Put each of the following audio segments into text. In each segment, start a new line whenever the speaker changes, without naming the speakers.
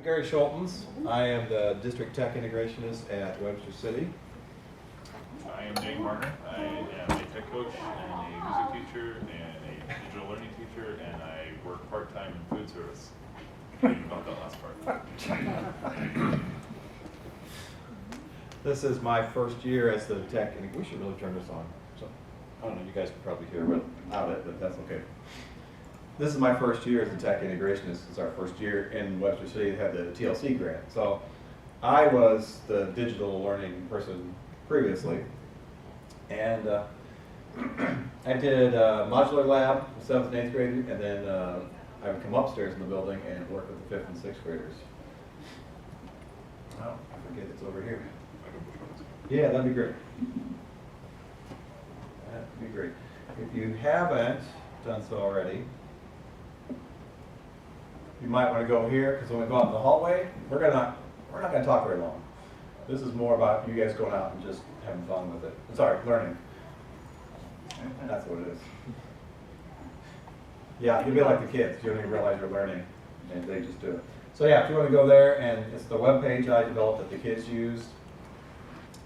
I'm Gary Schultens. I am the District Tech Integrationist at Webster City.
I am Dane Marner. I am a tech coach and a music teacher and a digital learning teacher, and I work part-time in food service. About that last part.
This is my first year as the tech, and we should really turn this on. So, I don't know, you guys can probably hear without it, but that's okay. This is my first year as a tech integrationist. It's our first year in Webster City to have the TLC grant. So I was the digital learning person previously, and I did a modular lab with 7th and 8th grade, and then I would come upstairs in the building and work with the 5th and 6th graders. Oh, I forget it's over here. Yeah, that'd be great. That'd be great. If you haven't done so already, you might want to go here, because when we go out in the hallway, we're not going to talk very long. This is more about you guys going out and just having fun with it. Sorry, learning. That's what it is. Yeah, you'll be like the kids. You don't even realize you're learning, and they just do it. So yeah, if you want to go there, and it's the web page I developed that the kids used.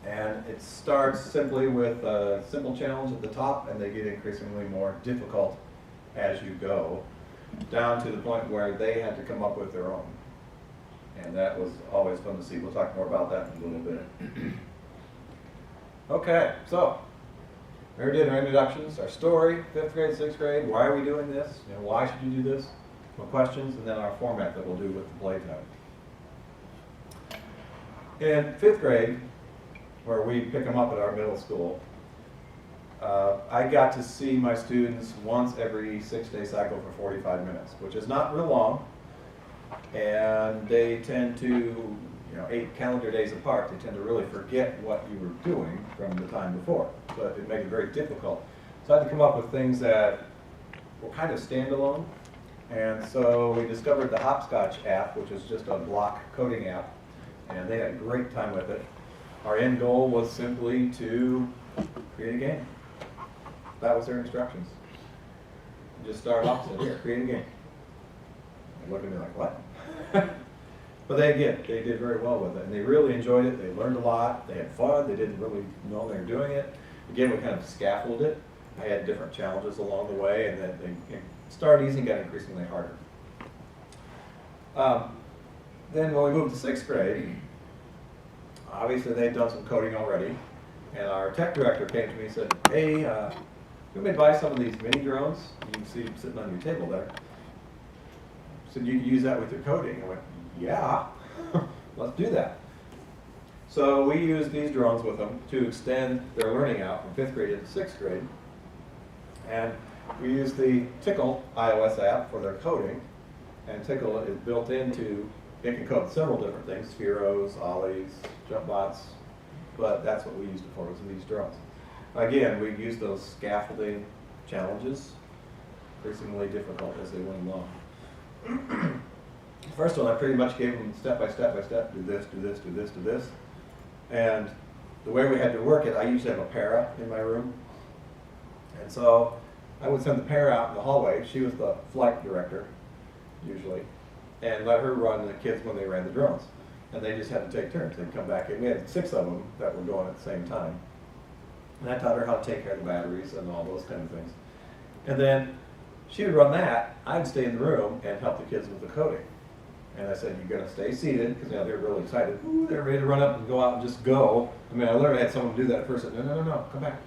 And it starts simply with a simple challenge at the top, and they get increasingly more difficult as you go, down to the point where they had to come up with their own. And that was always fun to see. We'll talk more about that in a little bit. Okay, so we already did our introductions, our story, 5th grade, 6th grade, why are we doing this? You know, why should you do this? Some questions, and then our format that we'll do with the playtime. In 5th grade, where we pick them up at our middle school, I got to see my students once every 6-day cycle for 45 minutes, which is not real long, and they tend to, 8 calendar days apart, they tend to really forget what you were doing from the time before, so it made it very difficult. So I had to come up with things that were kind of standalone, and so we discovered the Hopscotch app, which is just a block coding app, and they had a great time with it. Our end goal was simply to create a game. That was their instructions. Just start off and say, here, create a game. And look at me like, what? But they did very well with it, and they really enjoyed it. They learned a lot. They had fun. They didn't really know they were doing it. Again, we kind of scaffolded it. I had different challenges along the way, and then they started easy and got increasingly harder. Then when we moved to 6th grade, obviously they'd done some coding already, and our tech director came to me and said, hey, you want me to buy some of these mini drones? You can see them sitting on your table there. So you can use that with your coding. I went, yeah, let's do that. So we used these drones with them to extend their learning out from 5th grade into 6th grade. And we used the Tickle iOS app for their coding, and Tickle is built into, it can code several different things, spheros, ollies, jump bots, but that's what we used it for, was these drones. Again, we used those scaffolding challenges, increasingly difficult as they went along. First one, I pretty much gave them step by step, do this, do this, do this, do this. And the way we had to work it, I usually have a para in my room. And so I would send the para out in the hallway. She was the flight director, usually, and let her run the kids when they ran the drones. And they just had to take turns. They'd come back in. We had 6 of them that were going at the same time. And I taught her how to take care of the batteries and all those kind of things. And then she would run that. I'd stay in the room and help the kids with the coding. And I said, you're going to stay seated, because they're really excited. Ooh, they're ready to run up and go out and just go. I mean, I literally had someone do that at first. I said, no, come back.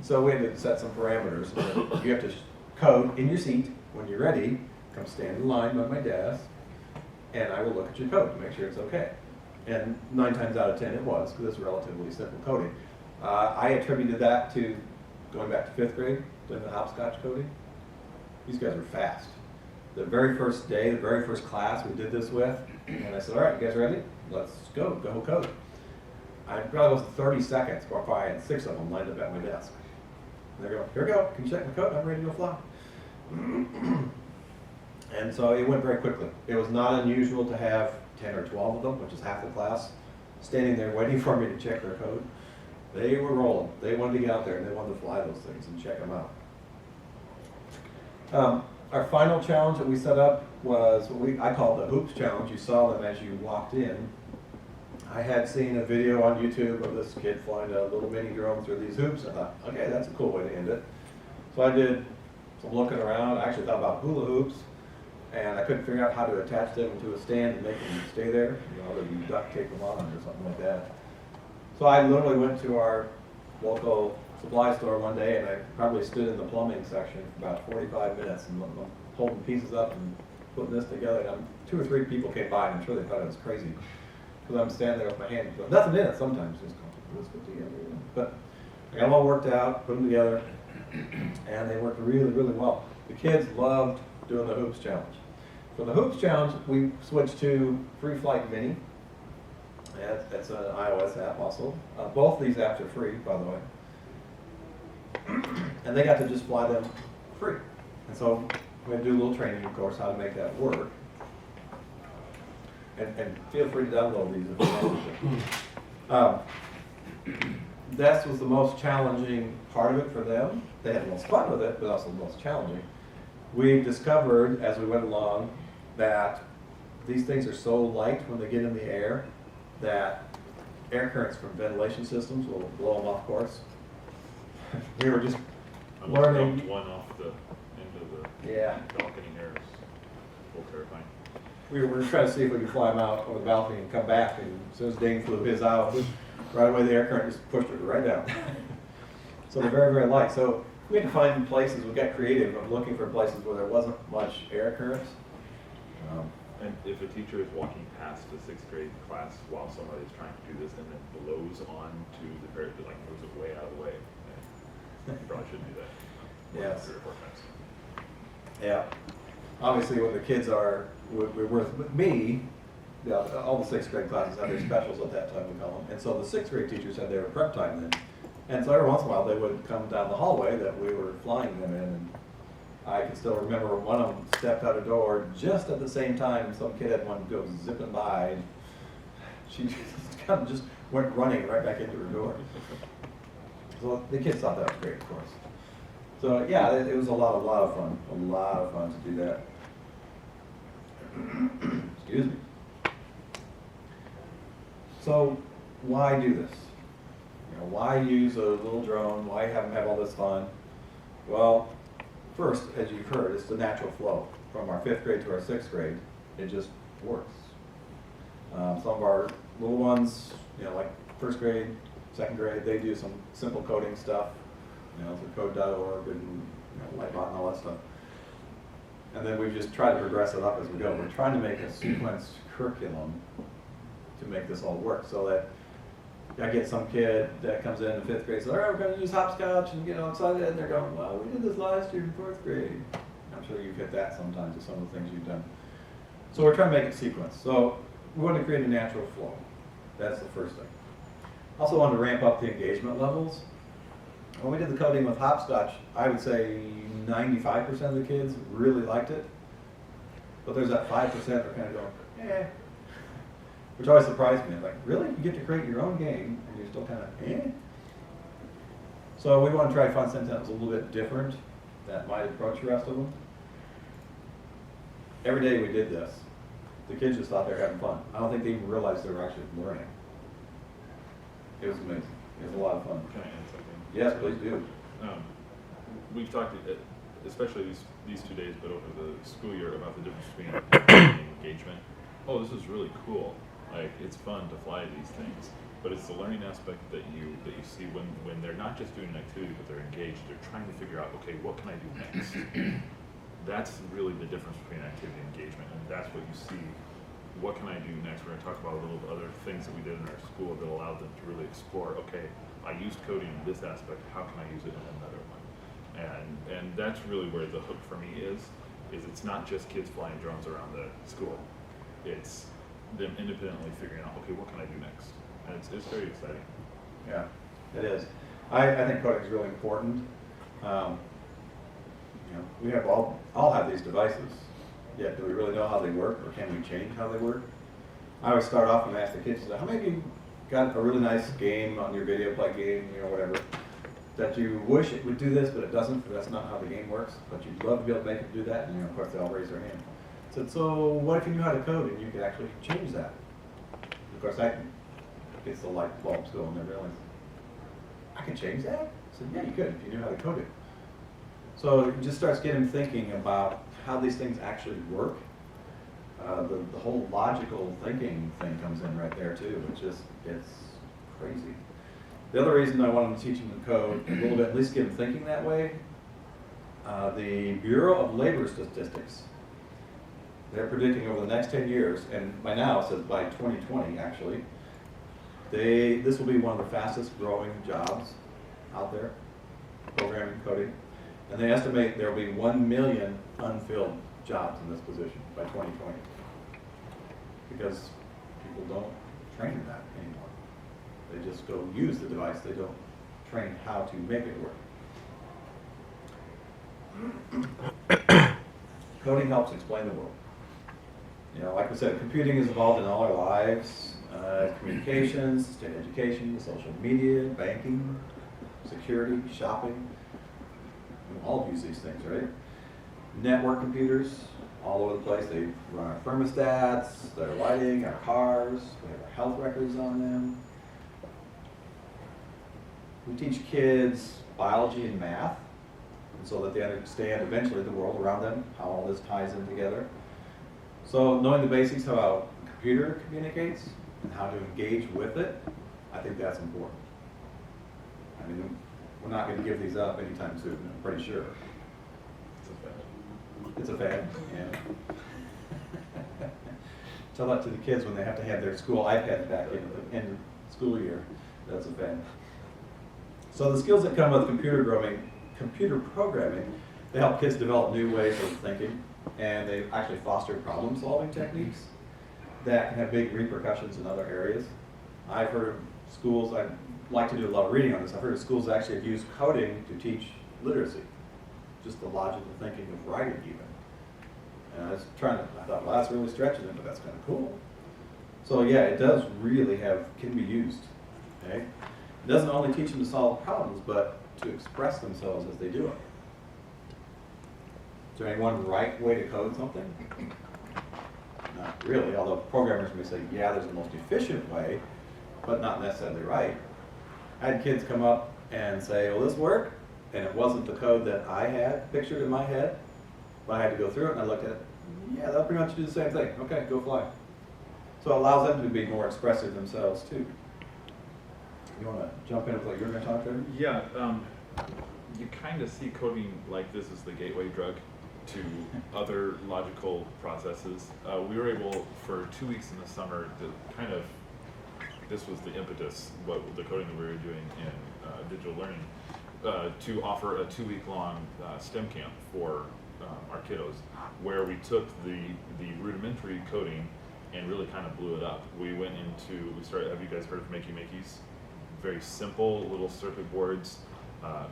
So we had to set some parameters. You have to code in your seat. When you're ready, come stand in line by my desk, and I will look at your code to make sure it's okay. And 9 times out of 10 it was, because it's relatively simple coding. I attributed that to going back to 5th grade, doing the hopscotch coding. These guys were fast. The very first day, the very first class we did this with, and I said, all right, you guys ready? Let's go code. I probably was 30 seconds before I had 6 of them lined up at my desk. And they're going, here we go, can you check my code? I'm ready to go fly. And so it went very quickly. It was not unusual to have 10 or 12 of them, which is half the class, standing there waiting for me to check their code. They were rolling. They wanted to get out there and they wanted to fly those things and check them out. Our final challenge that we set up was what I called the Hoops Challenge. You saw them as you walked in. I had seen a video on YouTube of this kid flying a little mini drone through these hoops. I thought, okay, that's a cool way to end it. So I did some looking around. I actually thought about hula hoops, and I couldn't figure out how to attach them to a stand and make them stay there. You know, whether you duct tape them on or something like that. So I literally went to our local supply store one day, and I probably stood in the plumbing section for about 45 minutes and holding pieces up and putting this together. And 2 or 3 people came by, and I'm sure they thought it was crazy. Because I'm standing there with my hand, but nothing in it sometimes, just let's put together. But I got them all worked out, put them together, and they worked really, really well. The kids loved doing the Hoops Challenge. For the Hoops Challenge, we switched to Free Flight Mini. That's an iOS app also. Both these apps are free, by the way. And they got to just fly them free. And so we had to do a little training, of course, how to make that work. And feel free to download these if you want to. That was the most challenging part of it for them. They had the most fun with it, but also the most challenging. We discovered as we went along that these things are so light when they get in the air that air currents from ventilation systems will blow them off course. We were just learning.
Bumped one off the end of the
Yeah.
balcony here. It's a little terrifying.
We were trying to see if we could fly them out over the balcony and come back, and as soon as Dane flew his out, right away the air current just pushed it right down. So they're very, very light. So we had to find places, we got creative of looking for places where there wasn't much air currents.
And if a teacher is walking past a 6th grade class while somebody's trying to do this and then blows onto the very, like moves it way out of the way, you probably shouldn't do that.
Yes.
3 or 4 times.
Yeah. Obviously, when the kids are with me, yeah, all the 6th grade classes had their specials at that time, we call them. And so the 6th grade teachers had their prep time then. And so every once in a while they would come down the hallway that we were flying them in. And I can still remember one of them stepped out a door just at the same time some kid had one go zipping by. And she just kind of just went running right back into her door. So the kids thought that was great, of course. So yeah, it was a lot of fun. A lot of fun to do that. Excuse me. So why do this? You know, why use a little drone? Why have them have all this fun? Well, first, as you've heard, it's the natural flow. From our 5th grade to our 6th grade, it just works. Some of our little ones, you know, like 1st grade, 2nd grade, they do some simple coding stuff, you know, through code.org and Lightbot and all that stuff. And then we just try to progress it up as we go. We're trying to make a sequenced curriculum to make this all work, so that I get some kid that comes in 5th grade, says, all right, we're going to use Hopscotch, and get all excited, and they're going, well, we did this last year in 4th grade. I'm sure you've hit that sometimes with some of the things you've done. So we're trying to make it sequenced. So we want to create a natural flow. That's the first thing. Also wanted to ramp up the engagement levels. When we did the coding with Hopscotch, I would say 95% of the kids really liked it. But there's that 5% that are kind of going, eh. Which always surprised me. Like, really? You get to create your own game and you're still kind of, eh? So we want to try to find something that was a little bit different that might approach the rest of them. Every day we did this, the kids just thought they were having fun. I don't think they even realized they were actually learning. It was amazing. It was a lot of fun.
Can I add something?
Yes, please do.
We've talked, especially these 2 days, but over the school year, about the difference between activity and engagement. Oh, this is really cool. Like, it's fun to fly these things, but it's the learning aspect that you see when they're not just doing an activity, but they're engaged. They're trying to figure out, okay, what can I do next? That's really the difference between activity and engagement, and that's what you see. What can I do next? We're going to talk about a little other things that we did in our school that allowed them to really explore, okay, I used coding in this aspect, how can I use it in another one? And that's really where the hook for me is it's not just kids flying drones around the school. It's them independently figuring out, okay, what can I do next? And it's very exciting.
Yeah, it is. I think coding is really important. We have all have these devices, yet do we really know how they work, or can we change how they work? I always start off and ask the kids, how many of you got a really nice game on your video play game, whatever, that you wish it would do this, but it doesn't, but that's not how the game works, but you'd love to be able to make it do that, and of course they all raise their hand. said, so what if you knew how to code and you could actually change that? Of course, that gets the light bulbs going there, realize, I can change that? I said, yeah, you could if you knew how to code it. So it just starts getting him thinking about how these things actually work. The whole logical thinking thing comes in right there too. It's crazy. The other reason I wanted to teach him to code a little bit, at least get him thinking that way, the Bureau of Labor Statistics, they're predicting over the next 10 years, and by now it says by 2020 actually, this will be one of the fastest growing jobs out there, programming, coding, and they estimate there will be 1 million unfilled jobs in this position by 2020 because people don't train in that anymore. They just go use the device, they don't train how to make it work. Coding helps explain the world. You know, like I said, computing is involved in all our lives, communications, state education, social media, banking, security, shopping. We all use these things, right? Network computers all over the place. They run our thermostats, their lighting, our cars. We have our health records on them. We teach kids biology and math, and so that they understand eventually the world around them, how all this ties in together. So knowing the basics of how a computer communicates and how to engage with it, I think that's important. I mean, we're not going to give these up anytime soon, I'm pretty sure. It's a fad, yeah. Tell that to the kids when they have to have their school iPad back in at the end of the school year. That's a fad. So the skills that come with computer programming, they help kids develop new ways of thinking, and they actually foster problem-solving techniques that can have big repercussions in other areas. I've heard of schools, I'd like to do a lot of reading on this, I've heard of schools that actually have used coding to teach literacy, just the logical thinking of writing even. And I thought, well, that's really stretching it, but that's kind of cool. So yeah, it does really can be used, okay? It doesn't only teach them to solve problems, but to express themselves as they do it. Is there any one right way to code something? Not really, although programmers may say, yeah, there's the most efficient way, but not necessarily right. I had kids come up and say, will this work? And it wasn't the code that I had pictured in my head, but I had to go through it and I looked at it, yeah, that'll pretty much do the same thing. Okay, go fly. So it allows them to be more expressive themselves too. You want to jump in with what you're going to talk to?
Yeah, you kind of see coding like this as the gateway drug to other logical processes. We were able, for 2 weeks in the summer, to this was the impetus, what the coding that we were doing in digital learning, to offer a 2-week-long STEM camp for our kiddos, where we took the rudimentary coding and really kind of blew it up. Have you guys heard of Makey Makeys? Very simple little circuit boards.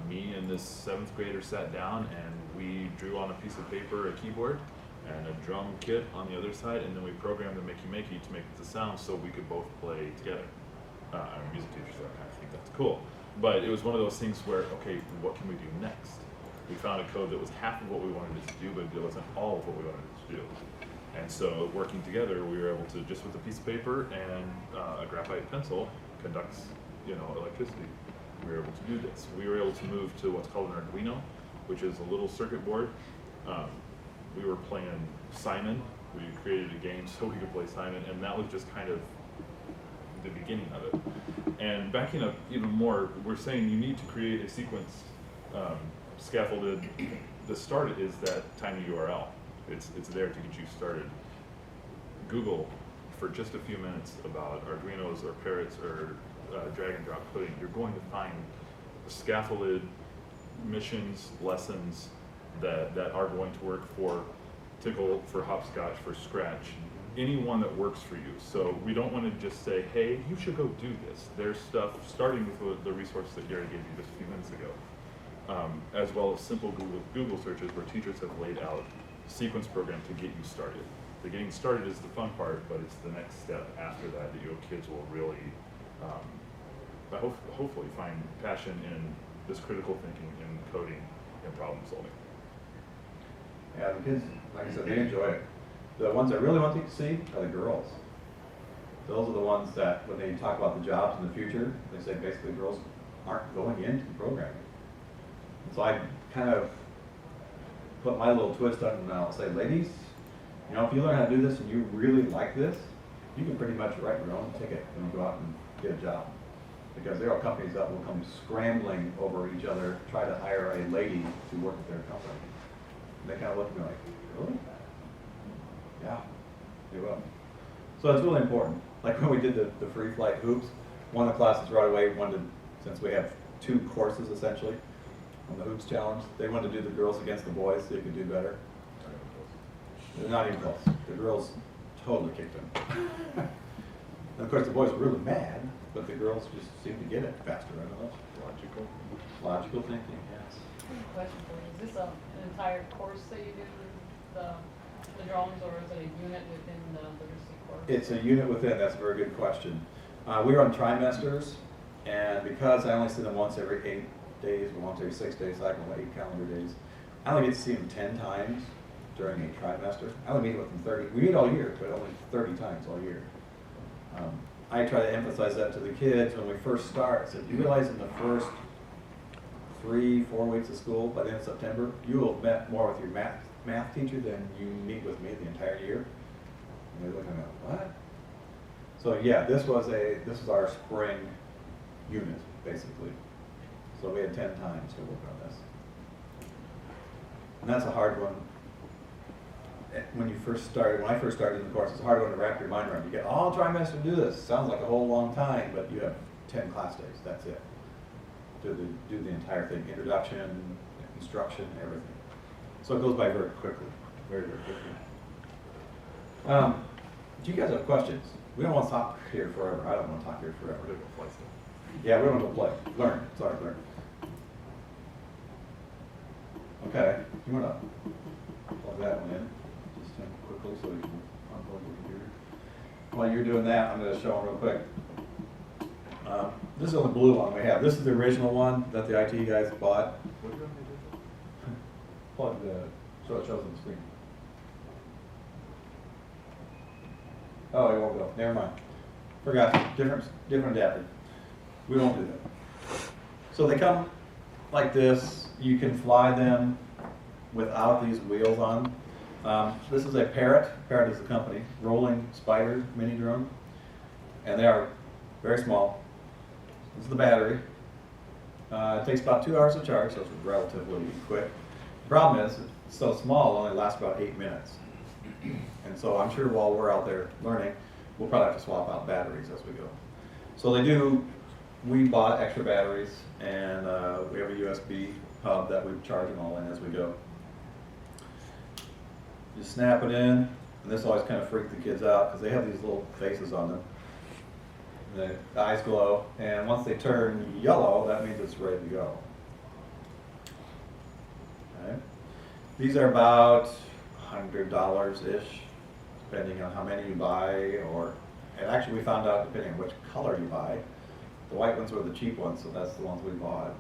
Me and this 7th grader sat down and we drew on a piece of paper a keyboard and a drum kit on the other side, and then we programmed the Makey Makey to make the sound so we could both play together. I'm a music teacher, so I kind of think that's cool. But it was one of those things where, okay, what can we do next? We found a code that was half of what we wanted it to do, but it wasn't all of what we wanted it to do. And so working together, we were able to, just with a piece of paper and a graphite pencil, conduct electricity. We were able to do this. We were able to move to what's called an Arduino, which is a little circuit board. We were playing Simon. We created a game so we could play Simon, and that was just kind of the beginning of it. And backing up even more, we're saying you need to create a sequence scaffolded. The start is that tiny URL. It's there to get you started. Google for just a few minutes about Arduinos or Parrots or drag and drop coding. You're going to find scaffolded missions, lessons that are going to work for Tickle, for Hopscotch, for Scratch, anyone that works for you. So we don't want to just say, hey, you should go do this. There's stuff, starting with the resource that Gary gave you just a few minutes ago, as well as simple Google searches where teachers have laid out sequence program to get you started. The getting started is the fun part, but it's the next step after that your kids will really, hopefully find passion in this critical thinking, in coding, and problem solving.
Yeah, the kids, like I said, they enjoy it. The ones I really want you to see are the girls. Those are the ones that, when they talk about the jobs in the future, they say basically girls aren't going into programming. And so I kind of put my little twist on it, and I'll say, ladies, you know, if you learn how to do this and you really like this, you can pretty much write your own ticket when you go out and get a job. Because there are companies that will come scrambling over each other, try to hire a lady to work at their company. And they kind of look at me like, really? Yeah, they will. So it's really important. Like when we did the free flight hoops, one of the classes right away wanted, since we have 2 courses essentially on the hoops challenge, they wanted to do the girls against the boys so you could do better. They're not even close. The girls totally kicked them. And of course the boys were really mad, but the girls just seemed to get it faster. I don't know. Logical thinking, yes.
I have a question for you. Is this an entire course that you do, the drones, or is it a unit within the literacy course?
It's a unit within. That's a very good question. We run trimesters, and because I only see them once every 8 days, or once every 6 days cycle, 8 calendar days, I only get to see them 10 times during a trimester. I only meet with them 30. We meet all year, but only 30 times all year. I try to emphasize that to the kids when we first start. So you realize in the first 3-4 weeks of school, by the end of September, you will have met more with your math teacher than you meet with me the entire year. And they're looking at, what? So yeah, this was our spring unit, basically. So we had 10 times to work on this. And that's a hard one. When I first started in the course, it's a hard one to wrap your mind around. You get all trimester to do this. Sounds like a whole long time, but you have 10 class days. That's it. Do the entire thing, introduction, instruction, everything. So it goes by very quickly, very, very quickly. Do you guys have questions? We don't want to talk here forever. I don't want to talk here forever. Yeah, we don't want to play. Learn. Sorry, learn. Okay, you want to plug that one in? Quickly so you can unplug your computer. While you're doing that, I'm going to show them real quick. This is the blue one we have. This is the original one that the IT guys bought. Plug so it shows on the screen. Oh, it won't go. Never mind. Forgot. Different adapter. We won't do that. So they come like this. You can fly them without these wheels on. This is a Parrot. Parrot is the company. Rolling spider mini drone. And they are very small. This is the battery. It takes about 2 hours to charge, so it's relatively quick. The problem is, it's so small, it only lasts about 8 minutes. And so I'm sure while we're out there learning, we'll probably have to swap out batteries as we go. So we bought extra batteries, and we have a USB hub that we charge them all in as we go. You snap it in, and this always kind of freaked the kids out because they have these little faces on them. The eyes glow, and once they turn yellow, that means it's ready to go. Okay. These are about $100-ish, depending on how many you buy, and actually we found out depending on which color you buy. The white ones were the cheap ones, so that's the ones we bought.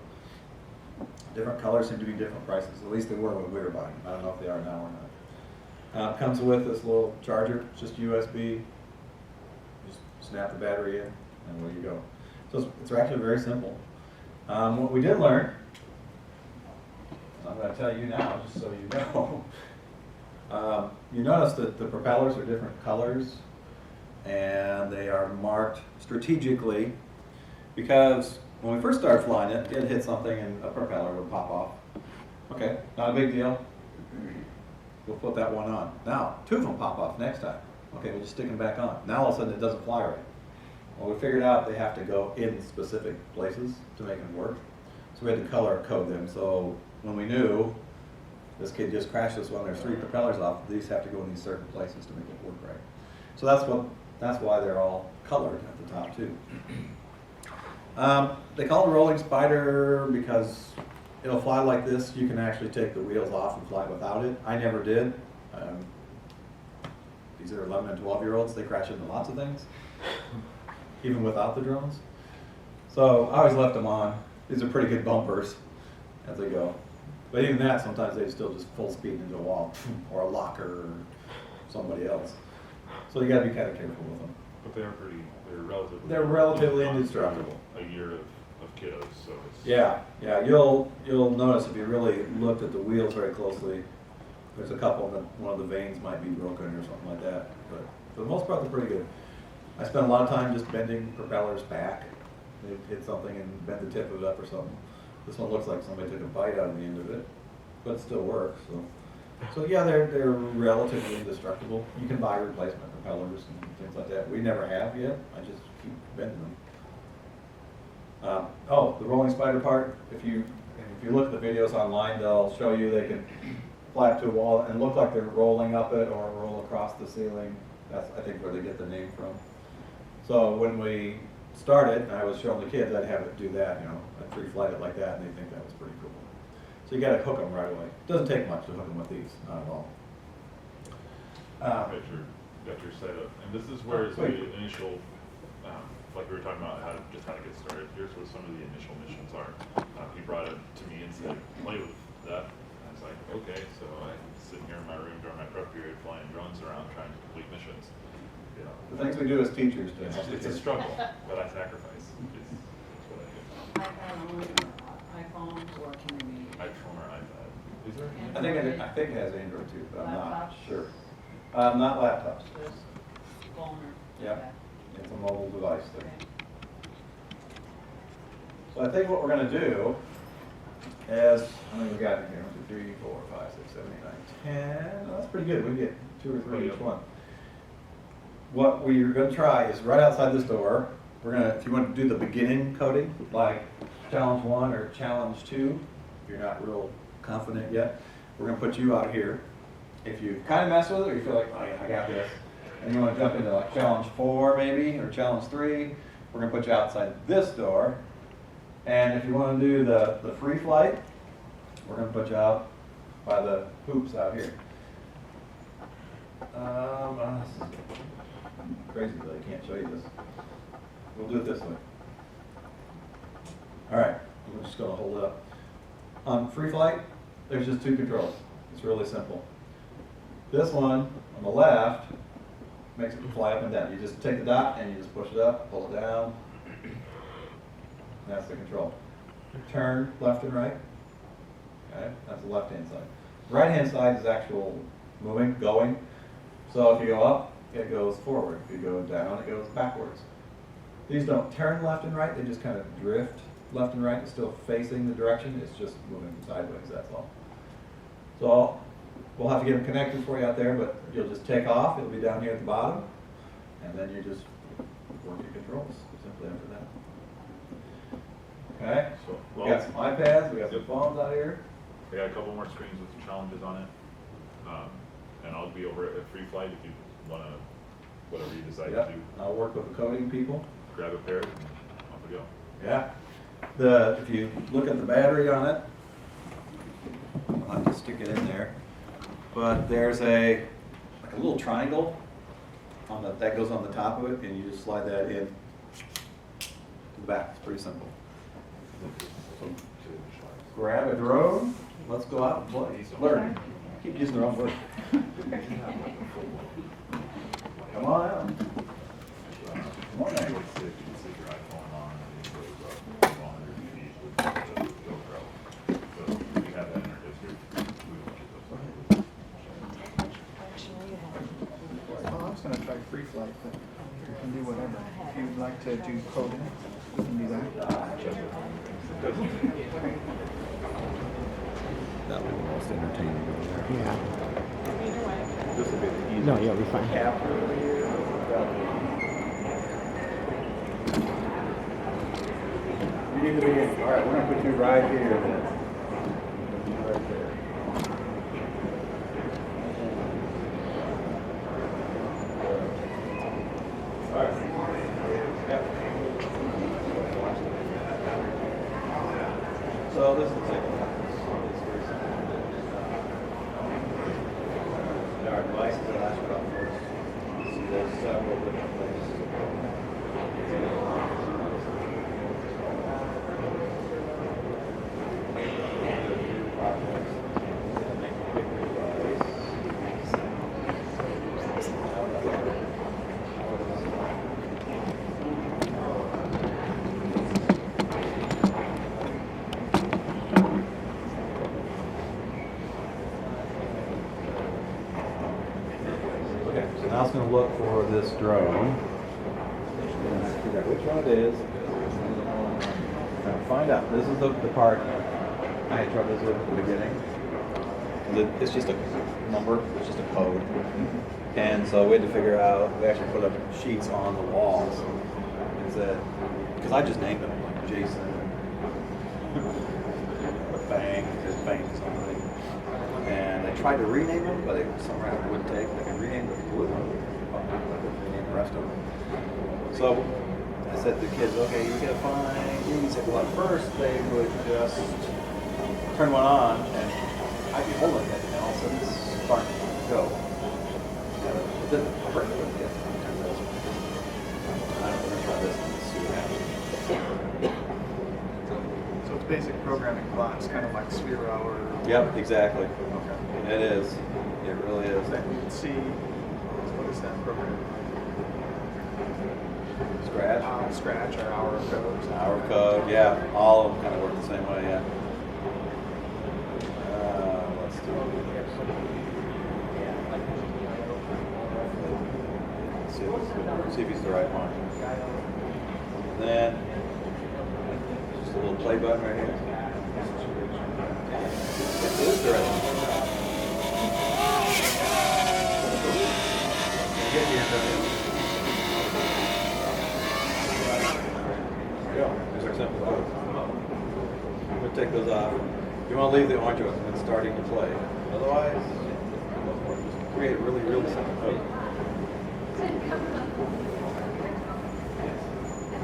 Different colors seem to be different prices, at least they were when we were buying. I don't know if they are now or not. Comes with this little charger, just USB. Just snap the battery in, and away you go. So it's actually very simple. What we did learn, I'm going to tell you now, just so you know. You notice that the propellers are different colors, and they are marked strategically because when we first started flying it, it'd hit something and a propeller would pop off. Okay, not a big deal. We'll put that one on. Now, 2 of them pop off next time. Okay, we'll just stick them back on. Now all of a sudden it doesn't fly right. Well, we figured out they have to go in specific places to make them work. So we had to color code them. So when we knew this kid just crashed this one, there's 3 propellers off, these have to go in these certain places to make it work right. So that's why they're all colored at the top too. They call it a rolling spider because it'll fly like this. You can actually take the wheels off and fly without it. I never did. These are 11 and 12-year-olds. They crash into lots of things, even without the drones. So I always left them on. These are pretty good bumpers as they go. But even that, sometimes they still just full speed into a wall or a locker or somebody else. So you gotta be kind of careful with them.
But they're
They're relatively indestructible.
A year of kiddos, so it's.
Yeah, you'll notice if you really looked at the wheels very closely, there's a couple that one of the vanes might be broken or something like that, but for the most part, they're pretty good. I spent a lot of time just bending propellers back. They hit something and bend the tip of it up or something. This one looks like somebody took a bite out of the end of it, but it still works, so yeah, they're relatively indestructible. You can buy replacement propellers and things like that. We never have yet, I just keep bending them. The rolling spider part, if you look at the videos online, they'll show you they can fly up to a wall and look like they're rolling up it or roll across the ceiling. That's, I think, where they get the name from. So when we started, and I was showing the kids, I'd have it do that, I'd free flight it like that, and they think that was pretty cool. So you gotta hook them right away. It doesn't take much to hook them with these, not at all.
Got your setup, and this is where the initial, like we were talking about how to get started. Here's what some of the initial missions are. He brought it to me and said, play with that. And I was like, okay, so I'm sitting here in my room during my prep period flying drones around trying to complete missions.
The things we do as teachers to help the
It's a
kids.
struggle, but I sacrifice. It's what I do.
iPhone or can it be?
iPhone or iPad. Is there?
I think it has Android too, but I'm not
Laptops?
sure. Not laptops.
Just phone or?
Yeah. It's a mobile device there.
Okay.
So I think what we're gonna do is, how many we got in here? 1, 2, 3, 4, 5, 6, 7, 8, 9, 10. Well, that's pretty good. We can get 2 or 3 each one. What we're gonna try is right outside this door, if you want to do the beginning coding, like challenge 1 or challenge 2, if you're not real confident yet, we're gonna put you out here. If you kind of mess with it or you feel like, oh yeah, I got this, and you want to jump into like challenge 4 maybe, or challenge 3, we're going to put you outside this door. And if you want to do the free flight, we're going to put you out by the hoops out here. This is crazy that I can't show you this. We'll do it this way. All right, I'm just going to hold it up. On free flight, there's just 2 controls. It's really simple. This one on the left makes it fly up and down. You just take the dot and you just push it up, pull it down. And that's the control. Turn left and right. Okay, that's the left-hand side. Right-hand side is actual moving, going. So if you go up, it goes forward. If you go down, it goes backwards. These don't turn left and right, they just kind of drift left and right. It's still facing the direction, it's just moving sideways, that's all. So we'll have to get them connected for you out there, but you'll just take off, it'll be down here at the bottom, and then you just work your controls simply after that. Okay,
So,
we got some iPads, we got some phones out here.
I got a couple more screens with some challenges on it. And I'll be over at free flight if you want to, whatever you decide to
Yep,
do.
I'll work with the coding people.
Grab a pair and off we go.
Yeah. If you look at the battery on it, I'll have to stick it in there. But there's like a little triangle that goes on the top of it, and you just slide that in to the back. It's pretty simple. So grab a drone. Let's go out and play. Learn. I keep using the wrong word. Come on out. Come on out.
Well, I was going to try free flight, but you can do whatever. If you'd like to do coding, you can do that.
That'll be the most entertaining over there.
Yeah.
This will be the easiest.
No, you'll be fine.
Capture over here. You need to be in. All right, we're gonna put you right here then. Right there. All right. Yep. So this is the second one. There are devices that last about for us. You see there's several different places. gonna look for this drone. Figure out which one it is. Trying to find out. This is the part I had troubles with at the beginning. It's just a number, it's just a code. And so we had to figure out, we actually put up sheets on the walls and said, because I just named them, like Jason, Bank, something. And they tried to rename them, but somehow it wouldn't take. They could rename the blue one, but I couldn't rename the rest of them. So I said to the kids, okay, you gotta find these. Well, at first they would just turn one on and I'd be holding it and all of a sudden spark would go. But then the break would get sometimes those. I don't know, try this and see what happens.
So it's basic programming blocks, kind of like Sphere Hour.
Yep, exactly.
Okay.
It is. It really is.
Then you can see, what is that program?
Scratch.
Scratch or Hour of Code.
Hour of Code, yeah. All of them kind of work the same way, yeah. Let's do it. See if he's the right one. Then, just a little play button right here. It is the right one. Get here, there we go. There's our simple code. We'll take those off. You want to leave the orange ones when it's starting to play. Otherwise, just create a really, really simple code.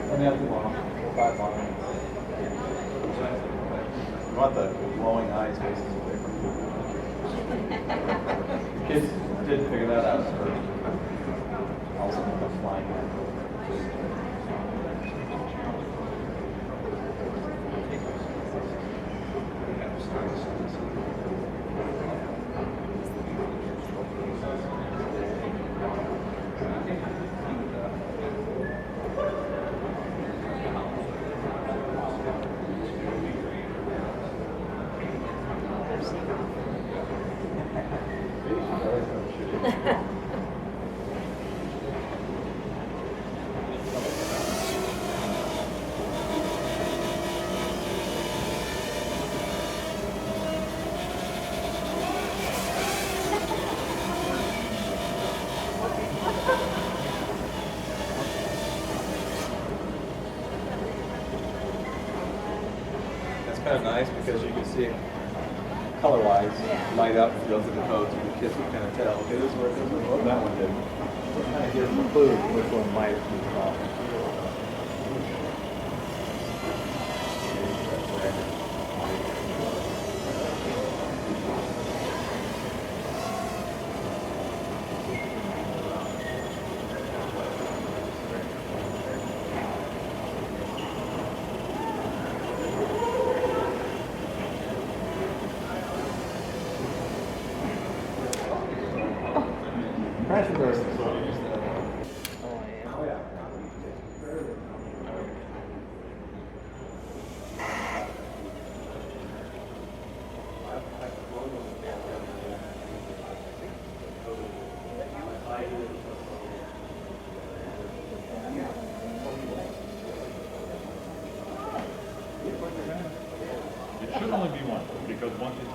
Let me have the long. 5 long. You want the glowing eyes faces away from you. The kids didn't figure that out at first. All of a sudden, they're flying in. That's kind of nice because you can see it color-wise light up and go through the code, so the kids can kind of tell, okay, this is where what that one did. So it kind of gives them a clue which one might be the problem.
It should only be one, because once it's